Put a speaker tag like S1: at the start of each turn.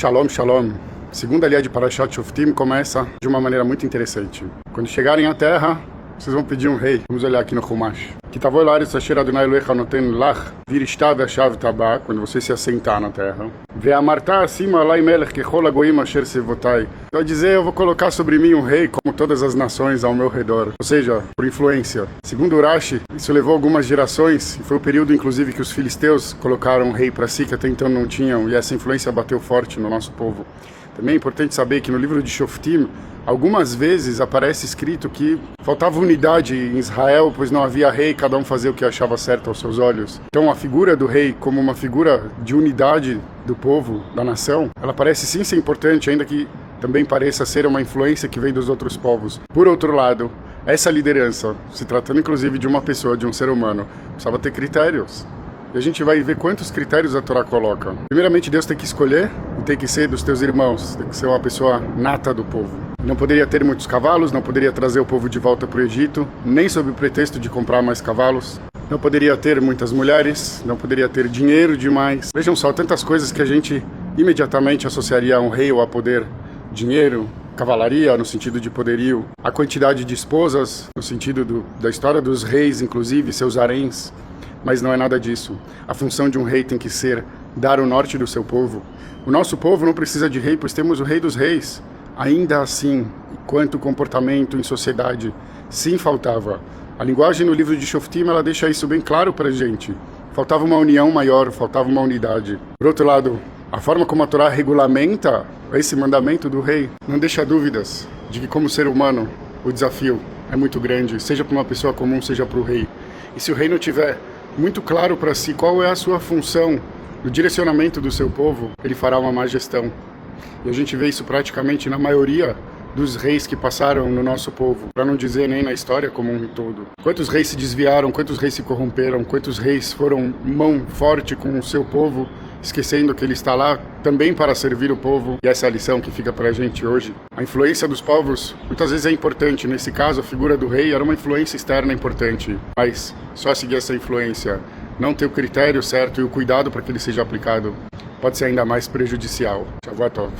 S1: Shalom, shalom. Segunda aliá de Parashat Shoftim começa de uma maneira muito interessante. Quando chegarem à terra, vocês vão pedir um rei. Vamos olhar aqui no Chumash. Kitavoi laaretz asher Adonai Elohecha noten lach virishta ve'ashav tabá, quando você se assentar na terra. Ve'amarta acima alai melech kechol hagoyim asher sevotai. Vai dizer, eu vou colocar sobre mim um rei como todas as nações ao meu redor. Ou seja, por influência. Segundo Urashi, isso levou algumas gerações, e foi o período inclusive que os filisteus colocaram um rei para si, que até então não tinham, e essa influência bateu forte no nosso povo. Também é importante saber que no livro de Shoftim, algumas vezes aparece escrito que faltava unidade em Israel, pois não havia rei, cada um fazia o que achava certo aos seus olhos. Então a figura do rei como uma figura de unidade do povo, da nação, ela parece sim ser importante, ainda que também pareça ser uma influência que vem dos outros povos. Por outro lado, essa liderança, se tratando inclusive de uma pessoa, de um ser humano, precisava ter critérios. E a gente vai ver quantos critérios a Torá coloca. Primeiramente, Deus tem que escolher e tem que ser dos teus irmãos, tem que ser uma pessoa nata do povo. Não poderia ter muitos cavalos, não poderia trazer o povo de volta para o Egito, nem sob o pretexto de comprar mais cavalos. Não poderia ter muitas mulheres, não poderia ter dinheiro demais. Vejam só, tantas coisas que a gente imediatamente associaria a um rei ou a poder. Dinheiro, cavalaria, no sentido de poderio. A quantidade de esposas, no sentido da história dos reis, inclusive, seus haréns. Mas não é nada disso. A função de um rei tem que ser dar o norte do seu povo. O nosso povo não precisa de rei, pois temos o rei dos reis. Ainda assim, quanto comportamento em sociedade, sim faltava. A linguagem no livro de Shoftim, ela deixa isso bem claro para a gente. Faltava uma união maior, faltava uma unidade. Por outro lado, a forma como a Torá regulamenta esse mandamento do rei não deixa dúvidas de que, como ser humano, o desafio é muito grande, seja para uma pessoa comum, seja para o rei. E se o rei não tiver muito claro para si qual é a sua função no direcionamento do seu povo, ele fará uma má gestão. E a gente vê isso praticamente na maioria dos reis que passaram no nosso povo, para não dizer nem na história como um todo. Quantos reis se desviaram, quantos reis se corromperam, quantos reis foram mão forte com o seu povo, esquecendo que ele está lá também para servir o povo. E essa é a lição que fica para a gente hoje. A influência dos povos muitas vezes é importante. Nesse caso, a figura do rei era uma influência externa importante, mas só seguir essa influência, não ter o critério certo e o cuidado para que ele seja aplicado, pode ser ainda mais prejudicial. Shavuot Tov.